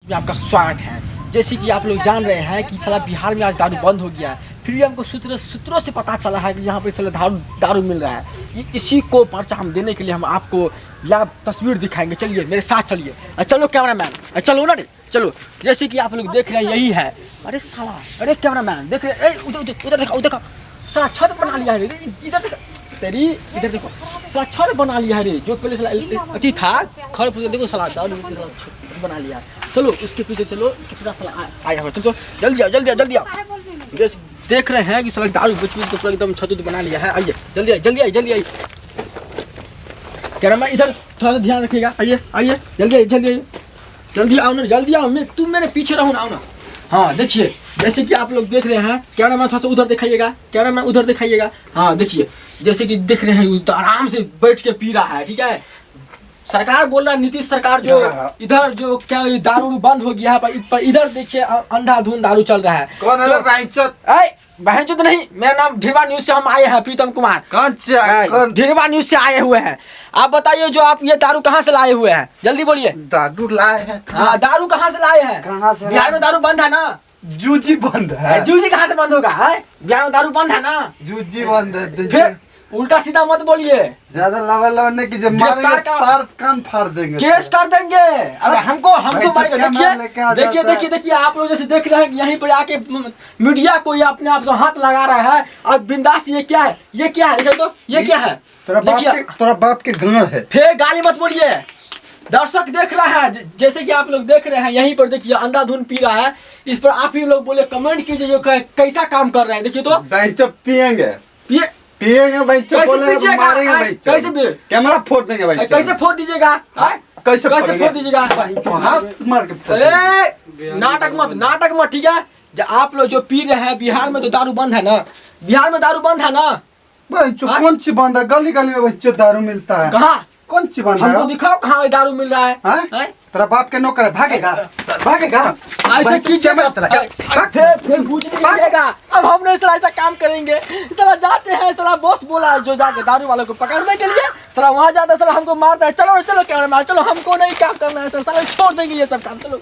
में आपका स्वागत है। जैसे कि आप लोग जान रहे हैं कि साला बिहार में आज दारू बंद हो गया है, फिर भी हमको सूत्रों से पता चला है कि यहाँ पे साला दारू मिल रहा है। इसी को पर्चा हम देने के लिए हम आपको लाइव तस्वीर दिखाएंगे। चलिए मेरे साथ चलिए। चलो कैमरामैन, चलो ना रे, चलो। जैसे कि आप लोग देख रहे हैं यही है। अरे साला, अरे कैमरामैन देख रहे, उधर देखो साला छत बना लिया है रे। इधर देखो तेरी, इधर देखो साला छत बना लिया है रे। जो पहले साला अति था घर पर, देखो साला दारू छत बना लिया है। चलो उसके पीछे चलो, कितना साला आया हो। चलो जल्दी आओ। जैसे देख रहे हैं कि साला दारू बेच तो पूरा एकदम छत बना लिया है। आइए जल्दी आइए। कह रहा मैं इधर थोड़ा सा ध्यान रखिएगा। आइए जल्दी आओ ना, जल्दी आओ। तुम मेरे पीछे रहो ना, आओ ना। हाँ देखिए, जैसे कि आप लोग देख रहे हैं, कैमरा मैन थोड़ा सा उधर दिखाइएगा। हाँ देखिए, जैसे कि देख रहे हैं तो आराम से बैठ के पी रहा है। ठीक है, सरकार बोल रहा है, नीतीश सरकार जो इधर जो क्या दारू बंद हो गया है, पर इधर देखिए अंधाधुंध दारू चल रहा है। कौन है बहनचोद नहीं, मेरा नाम ढिरवा न्यूज से हम आए हैं, प्रीतम कुमार। कौन ढिरवा न्यूज से आए हुए हैं। आप बताइए, जो आप ये दारू कहाँ से लाए हुए हैं, जल्दी बोलिए। दारू लाए हैं? हाँ, दारू कहाँ से लाए हैं? कहाँ से? बिहार में दारू बंद है ना? जूजी बंद है। जूजी कहाँ से बंद होगा? बिहार में दारू बंद है ना? जूजी बंद है। फिर उल्टा सीधा मत बोलिए, ज्यादा लवर नहीं कीजिए, मारेंगे, सार्फ कान फाड़ देंगे, केस कर देंगे। अरे हमको मारेगा। देखिए आप लोग जैसे देख रहे हैं कि यहीं पर आके मीडिया को ये अपने आप से हाथ लगा रहा है और बिंदास। ये क्या है? देखो तो ये क्या है? तेरा बाप के गंगड़ है। फिर गाली मत बोलिए। दर्शक देख रहा है, जैसे कि आप लोग देख रहे हैं, यहीं पर देखिए अंधाधुंध पी रहा है। इस पर आप ही लोग बोले, कमेंट कीजिए जो कैसा काम कर रहे हैं। देखिए तो पियेंगे भाई, कैसे कैमरा फोड़ देंगे भाई। कैसे फोड़ दीजिएगा? कैसे फोड़ दीजिएगा? नाटक मत। ठीक है, आप लोग जो पी रहे हैं, बिहार में तो दारू बंद है ना? बिहार में दारू बंद है ना? कौन सी बंद है? गली में बच्चे दारू मिलता है। कहाँ? कौन सी बंद है? हमको दिखाओ कहाँ दारू मिल रहा है। तेरा बाप के नौकर है, भागेगा। ऐसे कीजिएगा, फिर पूछ लीजिएगा। अब हम नहीं साला ऐसा काम करेंगे। साला जाते हैं, साला बॉस बोला है जो जाके दारू वालों को पकड़ने के लिए, साला वहाँ जाता है, साला हमको मारता है। चलो कैमरा मैन, चलो हमको नहीं काम करना है, साला छोड़ देंगे ये सब काम। चलो।